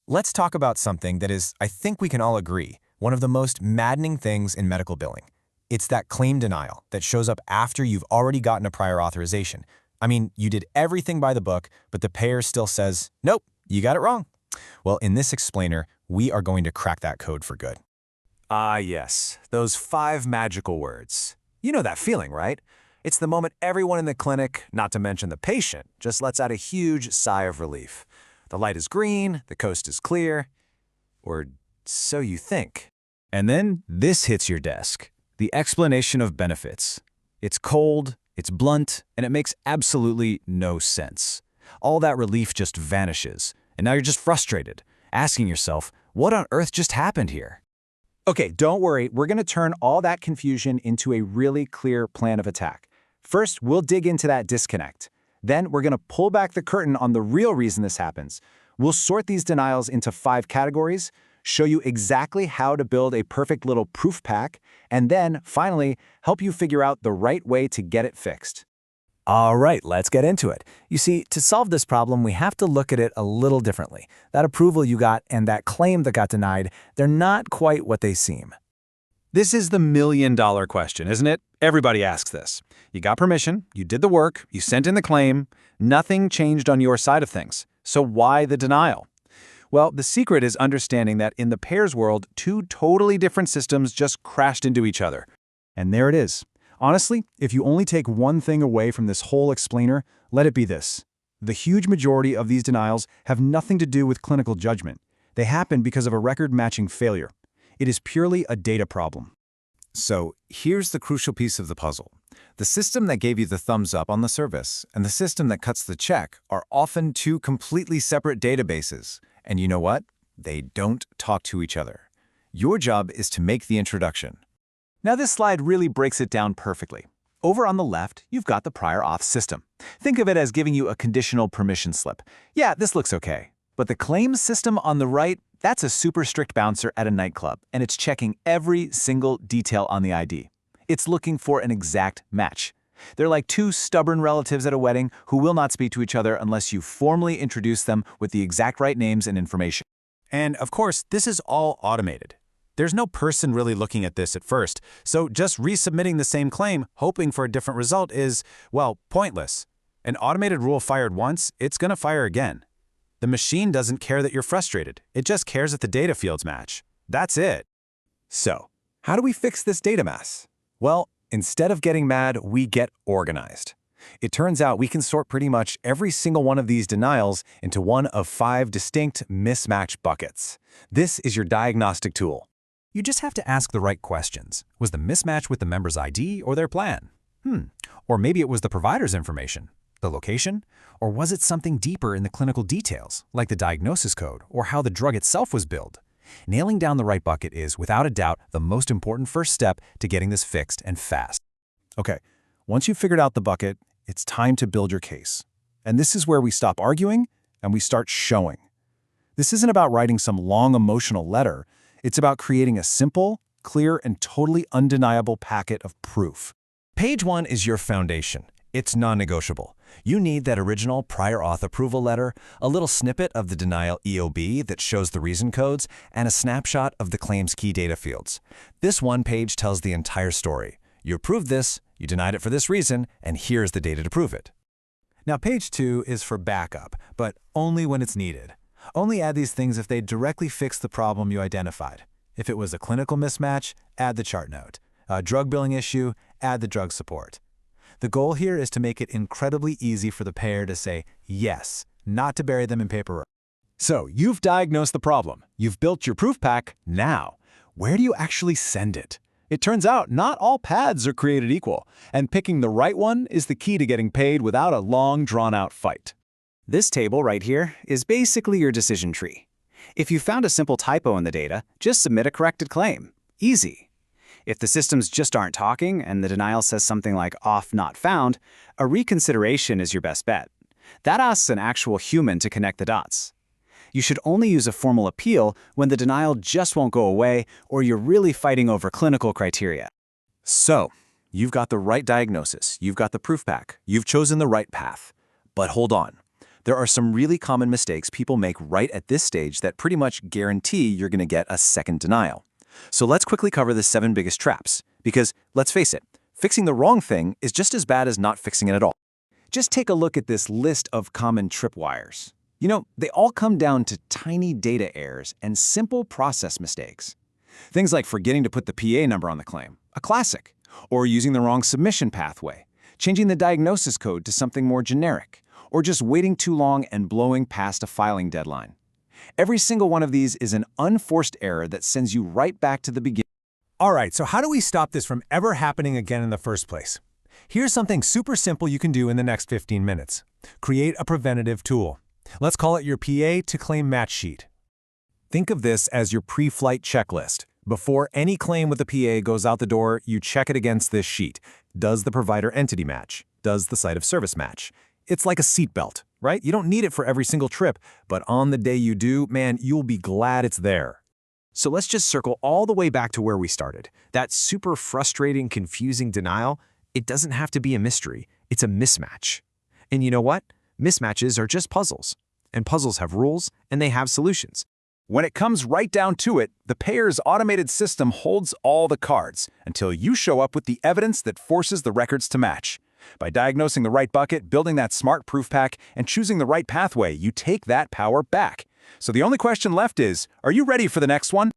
Let's talk about something that is, I think we can all agree, one of the most maddening things in medical billing. It's that claim denial that shows up after you've already gotten a prior authorization. I mean, you did everything by the book, but the payer still says, nope, you got it wrong. Well, in this explainer, we are going to crack that code for good. Ah, yes, those 5 magical words. You know that feeling, right? It's the moment everyone in the clinic, not to mention the patient, just lets out a huge sigh of relief. The light is green, the coast is clear, or so you think. And then this hits your desk, the explanation of benefits. It's cold, it's blunt, and it makes absolutely no sense. All that relief just vanishes, and now you're just frustrated, asking yourself, what on earth just happened here? Okay, don't worry, we're going to turn all that confusion into a really clear plan of attack. First, we'll dig into that disconnect. Then we're going to pull back the curtain on the real reason this happens. We'll sort these denials into 5 categories, show you exactly how to build a perfect little proof pack, and then, finally, help you figure out the right way to get it fixed. All right, let's get into it. You see, to solve this problem, we have to look at it a little differently. That approval you got and that claim that got denied, they're not quite what they seem. This is the million-dollar question, isn't it? Everybody asks this. You got permission, you did the work, you sent in the claim, nothing changed on your side of things. So why the denial? Well, the secret is understanding that in the payer's world, 2 totally different systems just crashed into each other. And there it is. Honestly, if you only take one thing away from this whole explainer, let it be this. The huge majority of these denials have nothing to do with clinical judgment. They happen because of a record-matching failure. It is purely a data problem. So here's the crucial piece of the puzzle. The system that gave you the thumbs up on the service and the system that cuts the check are often 2 completely separate databases. And you know what? They don't talk to each other. Your job is to make the introduction. Now this slide really breaks it down perfectly. Over on the left, you've got the prior auth system. Think of it as giving you a conditional permission slip. Yeah, this looks okay. But the claims system on the right, that's a super strict bouncer at a nightclub, and it's checking every single detail on the ID. It's looking for an exact match. They're like 2 stubborn relatives at a wedding who will not speak to each other unless you formally introduce them with the exact right names and information. And of course, this is all automated. There's no person really looking at this at first, so just resubmitting the same claim, hoping for a different result is, well, pointless. An automated rule fired once, it's going to fire again. The machine doesn't care that you're frustrated. It just cares that the data fields match. That's it. So, how do we fix this data mess? Well, instead of getting mad, we get organized. It turns out we can sort pretty much every single one of these denials into one of 5 distinct mismatch buckets. This is your diagnostic tool. You just have to ask the right questions. Was the mismatch with the member's ID or their plan? Or maybe it was the provider's information, the location? Or was it something deeper in the clinical details, like the diagnosis code or how the drug itself was billed? Nailing down the right bucket is, without a doubt, the most important first step to getting this fixed and fast. Okay, once you've figured out the bucket, it's time to build your case. And this is where we stop arguing and we start showing. This isn't about writing some long emotional letter. It's about creating a simple, clear, and totally undeniable packet of proof. Page 1 is your foundation. It's non-negotiable. You need that original prior auth approval letter, a little snippet of the denial EOB that shows the reason codes, and a snapshot of the claim's key data fields. This one page tells the entire story. You approved this, you denied it for this reason, and here's the data to prove it. Now, page 2 is for backup, but only when it's needed. Only add these things if they directly fix the problem you identified. If it was a clinical mismatch, add the chart note. A drug billing issue, add the drug support. The goal here is to make it incredibly easy for the payer to say yes, not to bury them in paperwork. So, you've diagnosed the problem. You've built your proof pack. Now, where do you actually send it? It turns out not all paths are created equal, and picking the right one is the key to getting paid without a long, drawn-out fight. This table right here is basically your decision tree. If you found a simple typo in the data, just submit a corrected claim. Easy. If the systems just aren't talking and the denial says something like off not found, a reconsideration is your best bet. That asks an actual human to connect the dots. You should only use a formal appeal when the denial just won't go away or you're really fighting over clinical criteria. So, you've got the right diagnosis, you've got the proof pack, you've chosen the right path. But hold on. There are some really common mistakes people make right at this stage that pretty much guarantee you're going to get a second denial. So let's quickly cover the 7 biggest traps, because let's face it, fixing the wrong thing is just as bad as not fixing it at all. Just take a look at this list of common tripwires. You know, they all come down to tiny data errors and simple process mistakes. Things like forgetting to put the PA number on the claim, a classic, or using the wrong submission pathway, changing the diagnosis code to something more generic, or just waiting too long and blowing past a filing deadline. Every single one of these is an unforced error that sends you right back to the beginning. All right, so how do we stop this from ever happening again in the first place? Here's something super simple you can do in the next 15 minutes. Create a preventative tool. Let's call it your PA to claim match sheet. Think of this as your pre-flight checklist. Before any claim with the PA goes out the door, you check it against this sheet. Does the provider entity match? Does the site of service match? It's like a seatbelt, right? You don't need it for every single trip, but on the day you do, man, you'll be glad it's there. So let's just circle all the way back to where we started. That super frustrating, confusing denial, it doesn't have to be a mystery. It's a mismatch. And you know what? Mismatches are just puzzles. And puzzles have rules, and they have solutions. When it comes right down to it, the payer's automated system holds all the cards until you show up with the evidence that forces the records to match. By diagnosing the right bucket, building that smart proof pack, and choosing the right pathway, you take that power back. So the only question left is, are you ready for the next one?